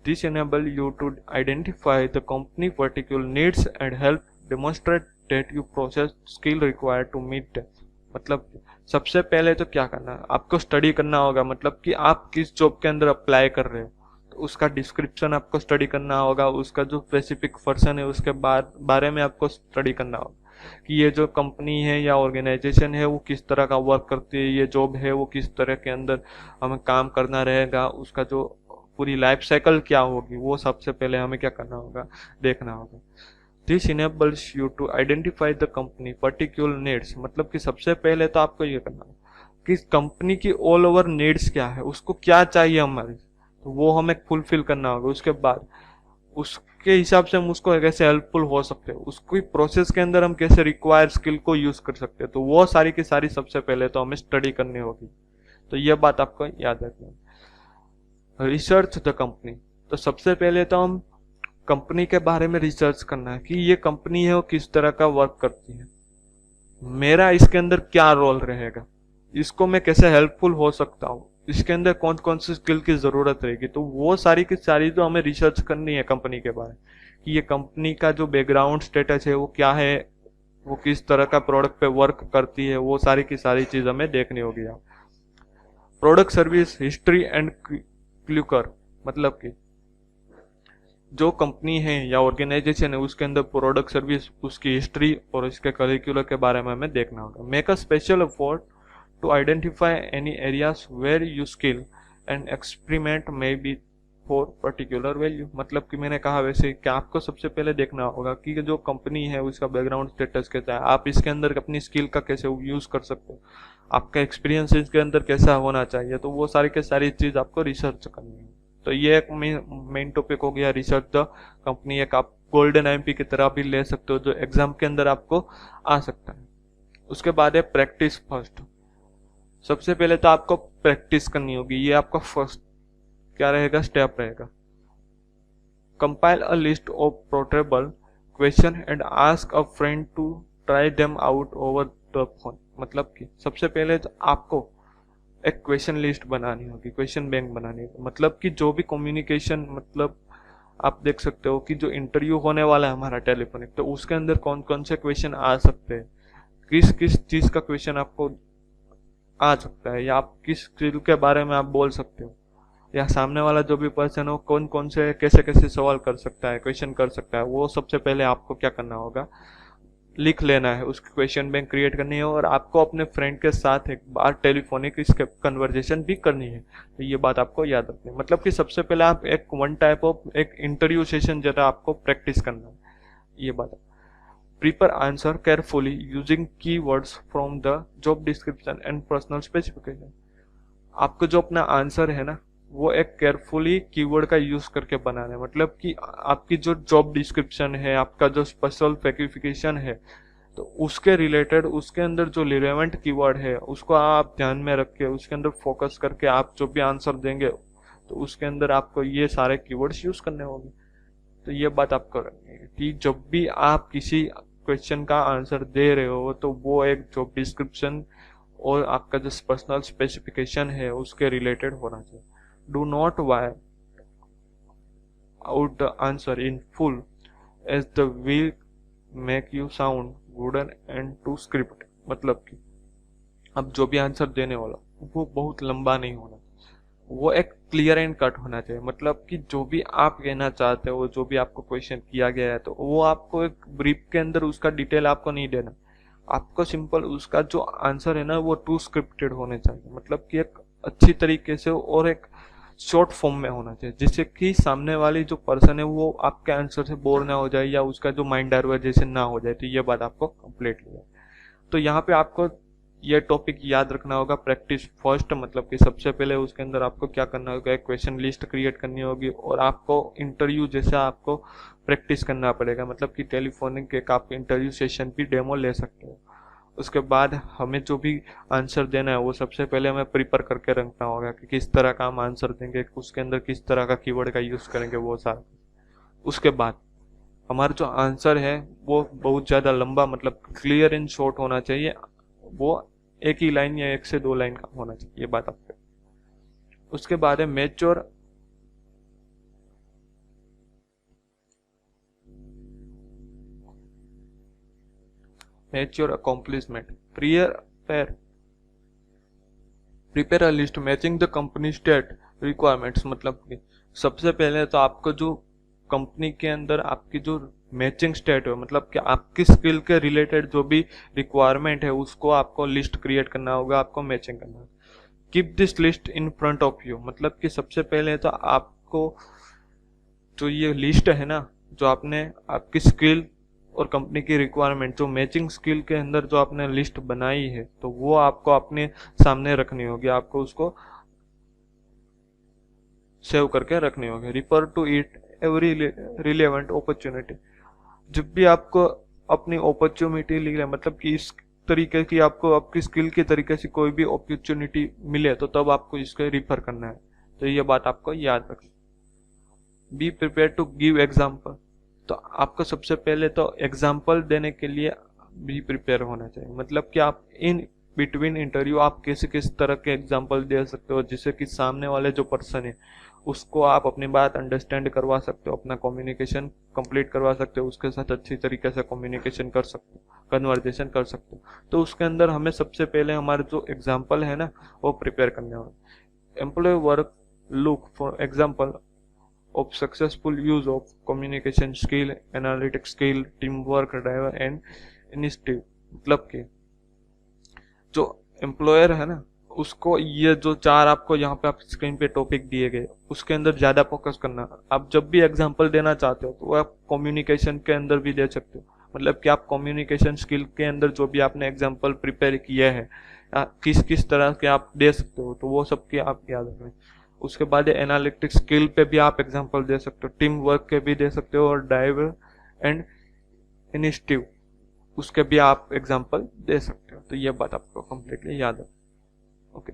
This enable you to identify the company particular needs and help demonstrate that you possess skill required to meet them। मतलब सबसे पहले तो क्या करना है, आपको स्टडी करना होगा, मतलब कि आप किस जॉब के अंदर अप्लाई कर रहे हो तो उसका डिस्क्रिप्शन आपको स्टडी करना होगा, उसका जो स्पेसिफिक पर्सन है उसके बारे में आपको स्टडी करना होगा कि ये जो कंपनी है या ऑर्गेनाइजेशन है वो किस तरह का वर्क करती है, ये जॉब है वो किस तरह के अंदर हमें काम करना रहेगा, उसका जो पूरी लाइफ साइकिल क्या होगी वो सबसे पहले हमें क्या करना होगा, देखना होगा। This enables you to identify the company particular needs. मतलब कि सबसे पहले तो आपको ये करना होगा कि कंपनी की ऑल ओवर नीड्स क्या है, उसको क्या चाहिए हमारे, तो वो हमें फुलफिल करना होगा। उसके बाद उसके हिसाब से हम उसको कैसे हेल्पफुल हो सकते हैं, उसकी प्रोसेस के अंदर हम कैसे रिक्वायर स्किल को यूज कर सकते हैं, तो वो सारी की सारी सबसे पहले तो हमें स्टडी करनी होगी। तो ये बात आपको याद रखनी है। Research the company. तो सबसे पहले तो हम कंपनी के बारे में रिसर्च करना है कि ये कंपनी है वो किस तरह का वर्क करती है, मेरा इसके अंदर क्या रोल रहेगा, इसको मैं कैसे हेल्पफुल हो सकता हूँ, इसके अंदर कौन कौन सी स्किल की जरूरत रहेगी। तो वो सारी की सारी जो हमें रिसर्च करनी है कंपनी के बारे में कि ये कंपनी का जो बैकग्राउंड स्टेटस है वो क्या है, वो किस तरह का प्रोडक्ट पे वर्क करती है, वो सारी की सारी चीज हमें देखनी होगी। प्रोडक्ट सर्विस हिस्ट्री एंड क्लूकर। मतलब कि जो कंपनी है या ऑर्गेनाइजेशन है उसके अंदर प्रोडक्ट सर्विस, उसकी हिस्ट्री और इसके करिकुलर के बारे में हमें देखना होगा। Make a special effort to identify any areas where you skill and experiment may be for particular value. मतलब कि मैंने कहा वैसे कि आपको सबसे पहले देखना होगा कि जो कंपनी है उसका बैकग्राउंड स्टेटस कैसा है, आप इसके अंदर अपनी स्किल का कैसे यूज कर सकते हो, आपका एक्सपीरियंस इसके अंदर कैसा होना चाहिए, तो वो सारी के सारी चीज आपको रिसर्च करनी है। तो ये एक मेन टॉपिक हो गया रिसर्च द कंपनी। एक आप गोल्डन आईएमपी की तरह भी ले सकते हो जो एग्जाम के अंदर आपको आ सकता है। उसके बाद है प्रैक्टिस फर्स्ट। सबसे पहले तो आपको प्रैक्टिस करनी होगी, ये आपका फर्स्ट क्या रहेगा, स्टेप रहेगा। Compile a list of portable question and ask a friend to try them out over the phone. मतलब कि सबसे पहले तो आपको एक क्वेश्चन लिस्ट बनानी होगी, क्वेश्चन बैंक बनानी होगी। मतलब कि जो भी कम्युनिकेशन, मतलब आप देख सकते हो कि जो इंटरव्यू होने वाला है हमारा टेलीफोनिक, तो उसके अंदर कौन कौन से क्वेश्चन आ सकते हैं, किस किस चीज का क्वेश्चन आपको आ सकता है, या आप किस स्किल के बारे में आप बोल सकते हो, या सामने वाला जो भी पर्सन हो कौन कौन से कैसे कैसे सवाल कर सकता है, क्वेश्चन कर सकता है, वो सबसे पहले आपको क्या करना होगा, लिख लेना है, उसकी क्वेश्चन बैंक क्रिएट करनी है और आपको अपने फ्रेंड के साथ एक बार टेलीफोनिक इसके कन्वर्जेशन भी करनी है। तो ये बात आपको याद रखनी है। मतलब कि सबसे पहले आप एक वन टाइप ऑफ एक इंटरव्यू सेशन जरा आपको प्रैक्टिस करना है, ये बात। Prepare answer carefully using keywords from the job description and personal specification. आपको जो अपना आंसर है ना वो एक केयरफुली कीवर्ड का यूज करके बनाना है। मतलब कि आपकी जो जॉब डिस्क्रिप्शन है, आपका जो स्पेशल स्पेसिफिकेशन है, तो उसके रिलेटेड उसके अंदर जो रिलेवेंट कीवर्ड है उसको आप ध्यान में रख के उसके अंदर फोकस करके आप जो भी आंसर देंगे तो उसके अंदर आपको ये सारे कीवर्ड्स यूज करने होंगे। तो ये बात आपको रखनी है कि जब भी आप किसी क्वेश्चन का आंसर दे रहे हो तो वो एक जॉब डिस्क्रिप्शन और आपका जो पर्सनल स्पेसिफिकेशन है उसके रिलेटेड होना चाहिए। Do not wire out the answer in full as the will make you sound wooden and too script। मतलब कि अब जो भी आंसर देने वाला वो बहुत लंबा नहीं होना, वो एक क्लियर एंड कट होना चाहिए। मतलब कि जो भी आप कहना चाहते हो, जो भी आपको क्वेश्चन किया गया है, तो वो आपको एक ब्रीफ के अंदर उसका डिटेल आपको नहीं देना, आपको सिंपल उसका जो आंसर है ना वो टू स्क्रिप्टेड होने चाहिए। मतलब कि एक अच्छी तरीके से और एक शॉर्ट फॉर्म में होना चाहिए, जिससे कि सामने वाली जो पर्सन है वो आपके आंसर से बोर ना हो जाए या उसका जो माइंड डाइवर्जेशन ना हो जाए। तो ये बात आपको कंप्लीटली है। तो यहाँ पे आपको ये टॉपिक याद रखना होगा, प्रैक्टिस फर्स्ट, मतलब कि सबसे पहले उसके अंदर आपको क्या करना होगा, एक क्वेश्चन लिस्ट क्रिएट करनी होगी और आपको इंटरव्यू जैसा आपको प्रैक्टिस करना पड़ेगा, मतलब कि टेलीफोनिक एक आप इंटरव्यू सेशन भी डेमो ले सकते हो। उसके बाद हमें जो भी आंसर देना है वो सबसे पहले हमें प्रिपेयर करके रखना होगा कि किस तरह का हम आंसर देंगे, उसके अंदर किस तरह का कीवर्ड का यूज करेंगे वो सारा। उसके बाद हमारा जो आंसर है वो बहुत ज़्यादा लंबा, मतलब क्लियर एंड शॉर्ट होना चाहिए, वो एक ही लाइन या 1 से 2 लाइन का होना चाहिए, ये बात आपको। उसके बाद है mature accomplishment. Prepare a list matching the company state requirements, मतलब कि सबसे पहले तो आपको जो कंपनी के अंदर आपकी जो मैचिंग स्टेट है, मतलब कि आपकी स्किल के रिलेटेड जो भी रिक्वायरमेंट है उसको आपको लिस्ट क्रिएट करना होगा, आपको मैचिंग करना होगा। Keep this list in front of you, मतलब कि सबसे पहले तो आपको जो ये लिस्ट है ना, जो आपने आपकी स्किल और कंपनी की रिक्वायरमेंट, जो मैचिंग स्किल के अंदर जो आपने लिस्ट बनाई है, तो वो आपको अपने सामने रखनी होगी, आपको उसको सेव करके रखनी होगी। Refer to it every relevant opportunity, जब भी आपको अपनी अपॉर्चुनिटी मिले, मतलब कि इस तरीके की आपको आपकी स्किल के तरीके से कोई भी अपॉर्चुनिटी मिले तो तब आपको इसको रिफर करना है। तो ये बात आपको याद रखनी। Be prepare to give example, तो आपको सबसे पहले तो एग्जाम्पल देने के लिए भी प्रिपेयर होना चाहिए, मतलब कि आप इन बिटवीन इंटरव्यू आप किस तरह के एग्जाम्पल दे सकते हो जिससे कि सामने वाले जो पर्सन है उसको आप अपनी बात अंडरस्टैंड करवा सकते हो, अपना कम्युनिकेशन कंप्लीट करवा सकते हो, उसके साथ अच्छी तरीके से कम्युनिकेशन कर सकते हो, कन्वर्जेशन कर सकते हो। तो उसके अंदर हमें सबसे पहले हमारे जो एग्जाम्पल है ना वो प्रिपेयर करने होंगे। Employ work look for example of successful use of communication skill, analytic skill, teamwork, driver and initiative, मतलब कि जो एम्प्लॉयर है ना उसको ये जो 4 आपको यहाँ पे आप स्क्रीन पे टॉपिक दिए गए उसके अंदर ज्यादा फोकस करना। आप जब भी एग्जांपल देना चाहते हो तो वो आप कम्युनिकेशन के अंदर भी दे सकते हो, मतलब कि आप कम्युनिकेशन स्किल के अंदर जो भी आपने एग्जाम्पल प्रिपेयर किया है किस किस तरह के आप दे सकते हो, तो वो सबके आप याद रखें। उसके बाद एनालिटिक्स स्किल पे भी आप एग्जांपल दे सकते हो, टीम वर्क के भी दे सकते हो और ड्राइवर एंड इनिशिएटिव उसके भी आप एग्जांपल दे सकते हो। तो ये बात आपको कंप्लीटली याद है। Okay,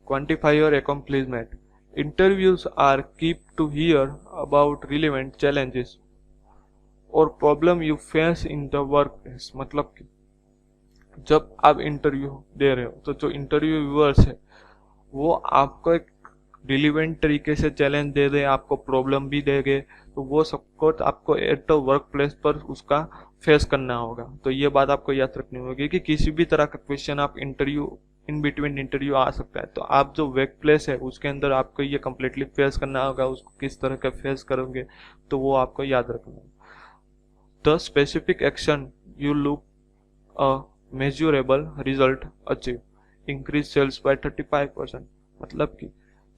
quantify your accomplishment. Interviews are keen to hear about relevant challenges और problem you face in the workplace, मतलब कि जब आप इंटरव्यू दे रहे हो तो जो इंटरव्यू व्यूअर्स है वो आपको एक रिलीवेंट तरीके से चैलेंज दे दे, आपको प्रॉब्लम भी देंगे, तो वो सबको आपको एट द वर्क प्लेस पर उसका फेस करना होगा। तो ये बात आपको याद रखनी होगी कि किसी भी तरह का क्वेश्चन आप इंटरव्यू इन बिटवीन इंटरव्यू आ सकता है, तो आप जो वर्क प्लेस है उसके अंदर आपको ये कम्प्लीटली फेस करना होगा, उसको किस तरह का फेस करोगे तो वो आपको याद रखना होगा। The specific action you look a measurable result achieve, increase sales by 35%, मतलब कि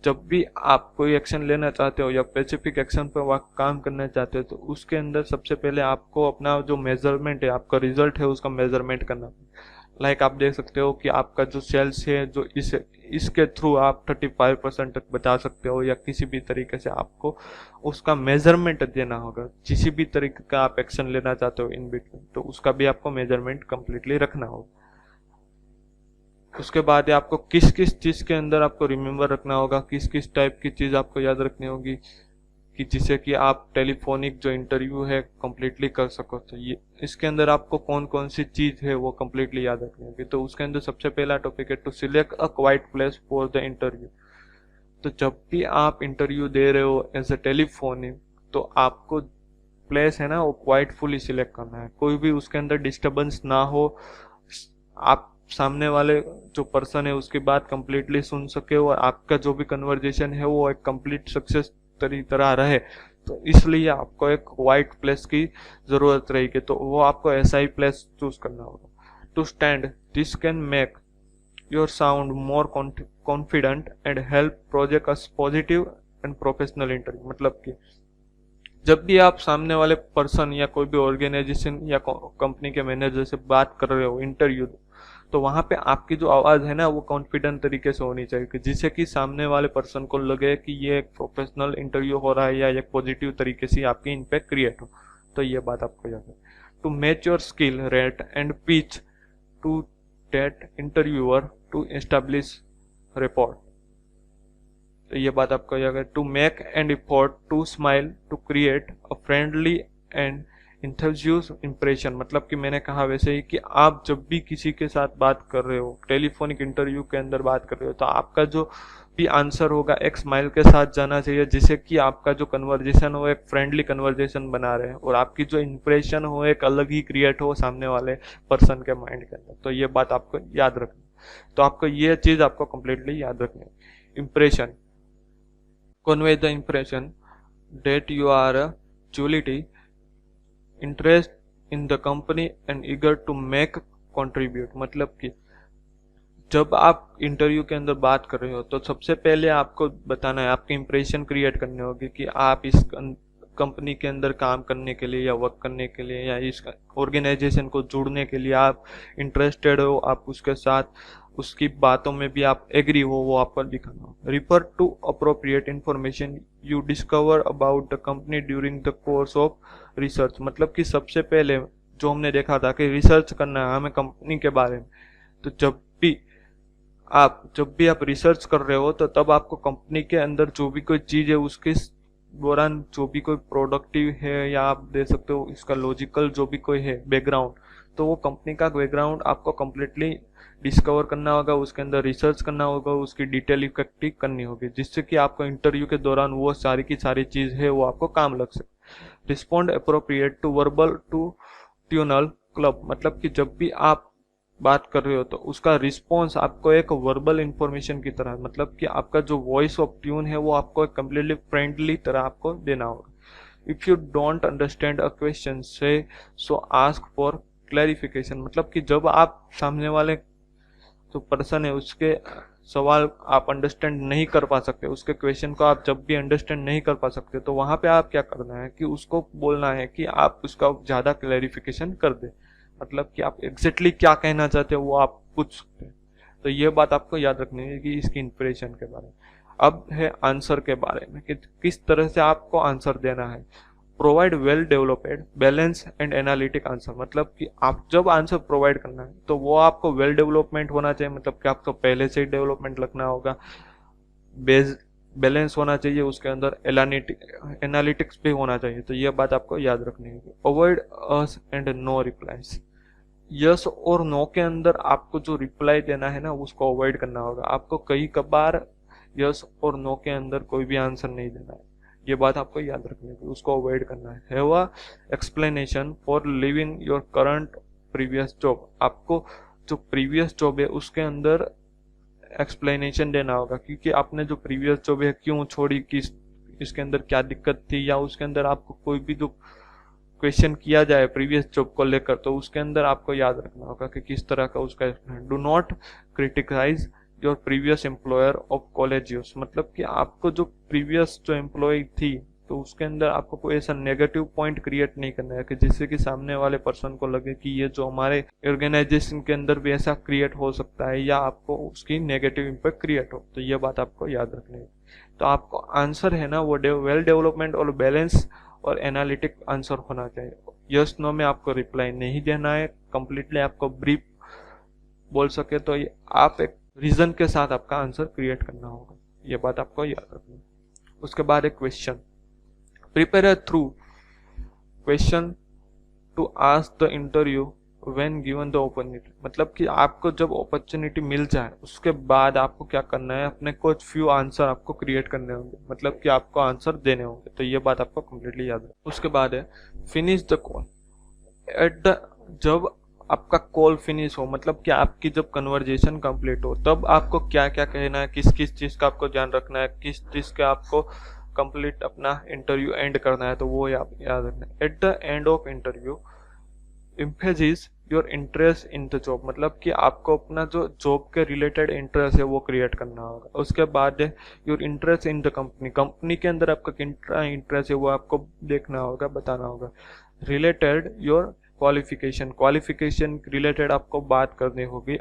जब भी आप कोई एक्शन लेना चाहते हो या स्पेसिफिक एक्शन पर काम करना चाहते हो तो उसके अंदर सबसे पहले आपको अपना जो मेजरमेंट है, आपका रिजल्ट है, उसका मेजरमेंट करना। लाइक आप देख सकते हो कि आपका जो सेल्स है जो इसके थ्रू आप 35% तक बचा सकते हो, या किसी भी तरीके से आपको उसका मेजरमेंट देना होगा। किसी भी तरीके का आप एक्शन लेना चाहते हो इन बिटवीन, तो उसका भी आपको मेजरमेंट कंप्लीटली रखना होगा। उसके बाद आपको किस किस चीज के अंदर आपको रिमेम्बर रखना होगा, किस किस टाइप की चीज आपको याद रखनी होगी कि जिससे कि आप टेलीफोनिक जो इंटरव्यू है कंप्लीटली कर सको। तो ये इसके अंदर आपको कौन कौन सी चीज है वो कंप्लीटली याद रखनी होगी। तो उसके अंदर सबसे पहला टॉपिक है to select a quiet place for the interview. तो जब भी आप इंटरव्यू दे रहे हो एज अ टेलीफोनिक तो आपको प्लेस है ना वो क्वाइट फुली सिलेक्ट करना है, कोई भी उसके अंदर डिस्टर्बेंस ना हो, आप सामने वाले जो पर्सन है उसकी बात कंप्लीटली सुन सके और आपका जो भी कन्वर्जेशन है वो एक कंप्लीट सक्सेस तरह रहे। तो इसलिए आपको एक वाइट प्लेस की जरूरत रहेगी, तो वो आपको ऐसा ही प्लेस चूज करना होगा। To stand, this can make your sound more confident and help project as positive and professional interview. मतलब कि जब भी आप सामने वाले पर्सन या कोई भी ऑर्गेनाइजेशन या कंपनी के मैनेजर से बात कर रहे हो इंटरव्यू, तो वहां पे आपकी जो आवाज है ना वो कॉन्फिडेंट तरीके से होनी चाहिए कि जिससे कि सामने वाले पर्सन को लगे कि ये एक प्रोफेशनल इंटरव्यू हो रहा है या एक पॉजिटिव तरीके से आपकी इम्पैक्ट क्रिएट हो। तो ये बात आपको याद है। To match your skill rate and pitch to that interviewer to establish report. तो ये बात आपको याद है। To make an effort to smile to create a friendly and enthusiastic impression. मतलब कि मैंने कहा वैसे ही कि आप जब भी किसी के साथ बात कर रहे हो, टेलीफोनिक इंटरव्यू के अंदर बात कर रहे हो, तो आपका जो भी आंसर होगा एक स्माइल के साथ जाना चाहिए, जिससे कि आपका जो कन्वर्जेशन हो एक फ्रेंडली कन्वर्जेशन बना रहे और आपकी जो इंप्रेशन हो एक अलग ही क्रिएट हो सामने वाले पर्सन के माइंड के अंदर। तो ये बात आपको याद रखनी। तो आपको ये चीज आपको कंप्लीटली याद रखनी है। Impression, convey the impression that you are truly interest in the company and eager to make contribute। मतलब कि जब आप इंटरव्यू के अंदर बात कर रहे हो तो सबसे पहले आपको बताना है, आपकी इंप्रेशन क्रिएट करनी होगी कि आप इस कंपनी के अंदर काम करने के लिए या वर्क करने के लिए या इस ऑर्गेनाइजेशन को जुड़ने के लिए आप इंटरेस्टेड हो, आप उसके साथ उसकी बातों में भी आप एग्री हो, वो आपको दिखाना हो। Refer to appropriate information you discover about the company during the course of research. मतलब कि सबसे पहले जो हमने देखा था कि रिसर्च करना है हमें कंपनी के बारे में, तो जब भी आप रिसर्च कर रहे हो तो तब आपको कंपनी के अंदर जो भी कोई चीज है उसके दौरान जो भी कोई प्रोडक्टिव है या आप दे सकते हो इसका लॉजिकल जो भी कोई है बैकग्राउंड, तो वो कंपनी का बैकग्राउंड आपको कंप्लीटली डिस्कवर करना होगा, उसके अंदर रिसर्च करना होगा, उसकी डिटेल इकट्ठी करनी होगी, जिससे कि आपको इंटरव्यू के दौरान वो सारी की सारी चीज है वो आपको काम लग सके। Respond appropriate to verbal to tonal club. मतलब कि जब भी आप बात कर रहे हो तो उसका रिस्पॉन्स आपको एक वर्बल इंफॉर्मेशन की तरह, मतलब कि आपका जो वॉइस ऑफ ट्यून है वो आपको एक कम्प्लीटली फ्रेंडली तरह आपको देना होगा। If you don't understand a question से सो आस्क फॉर क्लैरिफिकेशन। मतलब कि जब आप सामने वाले जो पर्सन है उसके सवाल आप अंडरस्टैंड नहीं कर पा सकते, उसके क्वेश्चन को आप जब भी अंडरस्टैंड नहीं कर पा सकते, तो वहां पे आप क्या करना है कि उसको बोलना है कि आप उसका ज्यादा क्लैरिफिकेशन कर दे। मतलब कि आप एग्जैक्टली क्या कहना चाहते हो वो आप पूछ सकते हैं। तो ये बात आपको याद रखनी है कि इसकी इंस्पिरेशन के बारे में। अब है आंसर के बारे में कि किस तरह से आपको आंसर देना है। Provide well developed balance and analytic answer. मतलब कि आप जब आंसर प्रोवाइड करना है तो वो आपको वेल डेवलपमेंट होना चाहिए, मतलब कि आपको पहले से ही डेवलपमेंट रखना होगा, बैलेंस होना चाहिए, उसके अंदर एनालिटिक्स भी होना चाहिए। तो ये बात आपको याद रखनी है। Avoid yes and no replies. Yes और नो के अंदर आपको जो रिप्लाई देना है ना उसको अवॉइड करना होगा। आपको कई कबार यस और नो के अंदर कोई भी आंसर नहीं देना है, ये बात आपको याद रखनी है, उसको अवॉइड करना है। Have a explanation for living your current previous job. आपको जो प्रीवियस जॉब है उसके अंदर एक्सप्लेनेशन देना होगा, क्योंकि आपने जो प्रीवियस जॉब है क्यों छोड़ी, किस इसके अंदर क्या दिक्कत थी, या उसके अंदर आपको कोई भी जो क्वेश्चन किया जाए प्रीवियस जॉब को लेकर तो उसके अंदर आपको याद रखना होगा कि किस तरह का उसका। Do not criticise your previous employer of college use. मतलब कि आपको जो प्रीवियस जो एम्प्लॉय थी तो उसके अंदर आपको कोई ऐसा नेगेटिव पॉइंट क्रिएट नहीं करना है कि जिससे कि सामने वाले पर्सन को लगे कि ये जो हमारे ऑर्गेनाइजेशन के अंदर भी ऐसा क्रिएट हो सकता है या आपको उसकी नेगेटिव इम्पैक्ट क्रिएट हो। तो ये बात आपको याद रखनी है। तो आपको आंसर है ना वो वेल डेवलपमेंट और बैलेंस और एनालिटिक आंसर होना चाहिए। यस नो में आपको रिप्लाई नहीं देना है, कंप्लीटली आपको ब्रीफ बोल सके तो आप एक रीजन के साथ आपका आंसर क्रिएट करना होगा, ये बात आपको याद रखनी है। उसके बाद एक question, prepare a through question to ask the interview when given the opportunity. मतलब कि आपको जब अपॉर्चुनिटी मिल जाए उसके बाद आपको क्या करना है, अपने कुछ फ्यू आंसर आपको क्रिएट करने होंगे, मतलब कि आपको आंसर देने होंगे। तो ये बात आपको कंप्लीटली याद है। उसके बाद है finish the call at the, जब आपका कॉल फिनिश हो, मतलब कि आपकी जब कन्वर्जेशन कंप्लीट हो तब आपको क्या क्या कहना है, किस किस चीज का आपको ध्यान रखना है, किस चीज का आपको कंप्लीट अपना इंटरव्यू एंड करना है, तो वो याद रखना है। At the end of interview emphasize your interest in the job, मतलब कि आपको अपना जो जॉब के रिलेटेड इंटरेस्ट है वो क्रिएट करना होगा। उसके बाद है your interest in the company, company के अंदर आपका कितना इंटरेस्ट है वो आपको देखना होगा, बताना होगा। Related your qualification, qualification related आपको बात करनी होगी।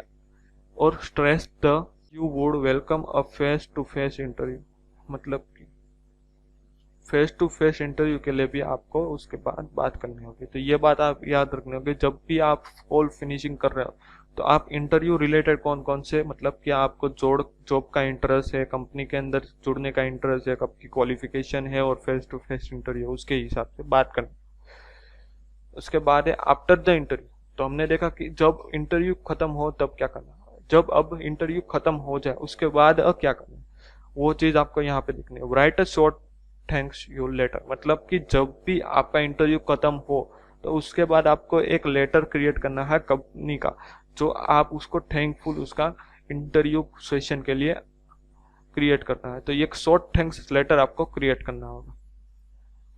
और stress the you would welcome a face to face interview, मतलब कि फेस टू फेस इंटरव्यू के लिए भी आपको उसके बाद बात करनी होगी। तो ये बात आप याद रखनी होगी जब भी आप कॉल फिनिशिंग कर रहे हो। तो आप इंटरव्यू रिलेटेड कौन कौन से, मतलब कि आपको जॉब का इंटरेस्ट है, कंपनी के अंदर जुड़ने का इंटरेस्ट है, आपकी क्वालिफिकेशन है और फेस टू फेस इंटरव्यू, उसके हिसाब से बात करनी। उसके बाद है आफ्टर द इंटरव्यू। तो हमने देखा कि जब इंटरव्यू खत्म हो तब क्या करना, जब अब इंटरव्यू खत्म हो जाए उसके बाद अब क्या करना, वो चीज आपको यहाँ पे लिखनी है। Right a short thanks you later, मतलब कि जब भी आपका इंटरव्यू खत्म हो तो उसके बाद आपको एक लेटर क्रिएट करना है कंपनी का, जो आप उसको थैंकफुल उसका इंटरव्यू सेशन के लिए क्रिएट करना है। तो ये एक शॉर्ट थैंक्स लेटर आपको क्रिएट करना होगा।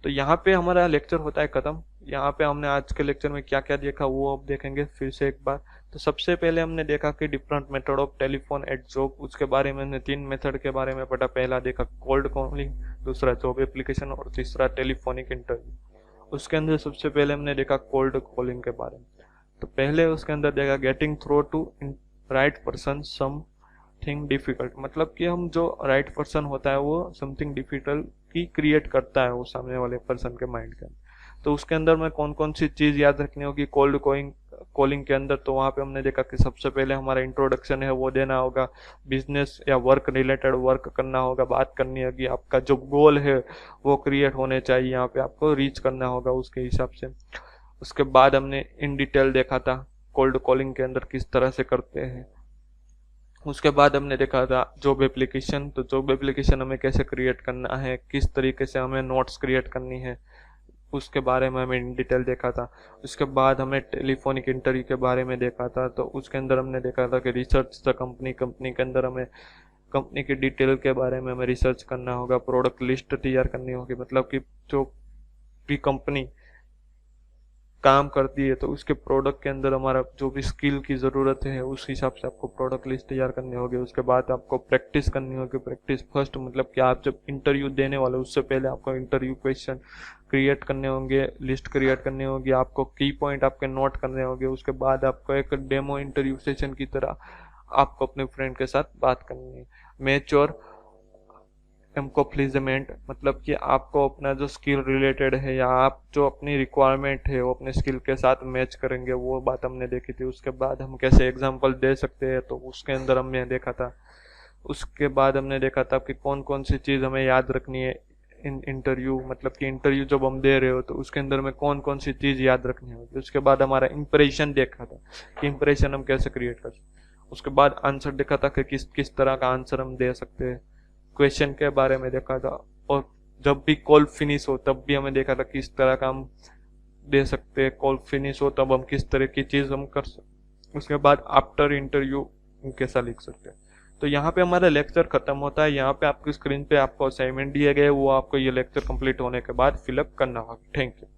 तो यहाँ पे हमारा लेक्चर होता है खत्म। यहाँ पे हमने आज के लेक्चर में क्या क्या देखा वो अब देखेंगे फिर से एक बार। तो सबसे पहले हमने देखा कि different method of telephone at job, उसके बारे में हमने 3 मेथड के बारे में पढ़ा। पहला देखा कोल्ड कॉलिंग, दूसरा जॉब एप्लीकेशन और तीसरा टेलीफोनिक इंटरव्यू। उसके अंदर सबसे पहले हमने देखा कोल्ड कॉलिंग के बारे में। तो पहले उसके अंदर देखा getting through to right person something difficult, मतलब कि हम जो राइट पर्सन होता है वो समथिंग डिफिकल्ट की क्रिएट करता है वो सामने वाले पर्सन के माइंड के अंदर। तो उसके अंदर में कौन कौन सी चीज याद रखनी होगी कोल्ड कॉलिंग के अंदर। तो वहां पे हमने देखा कि सबसे पहले हमारा इंट्रोडक्शन है वो देना होगा, बिजनेस या वर्क रिलेटेड वर्क करना होगा, बात करनी होगी, आपका जो गोल है वो क्रिएट होने चाहिए, यहाँ पे आपको रीच करना होगा उसके हिसाब से। उसके बाद हमने इन डिटेल देखा था कोल्ड कॉलिंग के अंदर किस तरह से करते हैं। उसके बाद हमने देखा था जॉब एप्लीकेशन। तो जॉब एप्लीकेशन हमें कैसे क्रिएट करना है, किस तरीके से हमें नोट्स क्रिएट करनी है, उसके बारे में हमें इन डिटेल देखा था। उसके बाद हमने टेलीफोनिक इंटरव्यू के बारे में देखा था। तो उसके अंदर हमने देखा था कि रिसर्च द कंपनी, कंपनी के अंदर हमें कंपनी की डिटेल के बारे में हमें रिसर्च करना होगा, प्रोडक्ट लिस्ट तैयार करनी होगी, मतलब कि जो भी कंपनी काम करती है तो उसके प्रोडक्ट के अंदर हमारा जो भी स्किल की ज़रूरत है उस हिसाब से आपको प्रोडक्ट लिस्ट तैयार करनी होगी। उसके बाद आपको प्रैक्टिस करनी होगी। प्रैक्टिस फर्स्ट, मतलब कि आप जब इंटरव्यू देने वाले उससे पहले आपको इंटरव्यू क्वेश्चन क्रिएट करने होंगे, लिस्ट क्रिएट करनी होगी, आपको की पॉइंट आपके नोट करने होंगे। उसके बाद आपको एक डेमो इंटरव्यू सेशन की तरह आपको अपने फ्रेंड के साथ बात करनी है। मैच्योर एम्कोफ्लिजमेंट, मतलब कि आपको अपना जो स्किल रिलेटेड है या आप जो अपनी रिक्वायरमेंट है वो अपने स्किल के साथ मैच करेंगे, वो बात हमने देखी थी। उसके बाद हम कैसे एग्जांपल दे सकते हैं तो उसके अंदर हमने देखा था। उसके बाद हमने देखा था कि कौन कौन सी चीज़ हमें याद रखनी है इन इंटरव्यू, मतलब कि इंटरव्यू जब हम दे रहे हो तो उसके अंदर में कौन कौन सी चीज़ याद रखनी होगी। उसके बाद हमारा इंप्रेशन देखा था कि इंप्रेशन हम कैसे क्रिएट कर सकते। उसके बाद आंसर देखा था कि किस तरह का आंसर हम दे सकते हैं। क्वेश्चन के बारे में देखा था। और जब भी कॉल फिनिश हो तब भी हमें देखा था किस तरह का हम दे सकते हैं, कॉल फिनिश हो तब हम किस तरह की चीज़ हम कर सकते। उसके बाद आफ्टर इंटरव्यू कैसा लिख सकते हैं। तो यहाँ पे हमारा लेक्चर खत्म होता है। यहाँ पे आपकी स्क्रीन पे आपको असाइनमेंट दिए गए, वो आपको ये लेक्चर कंप्लीट होने के बाद फिलअप करना होगा। Thank you.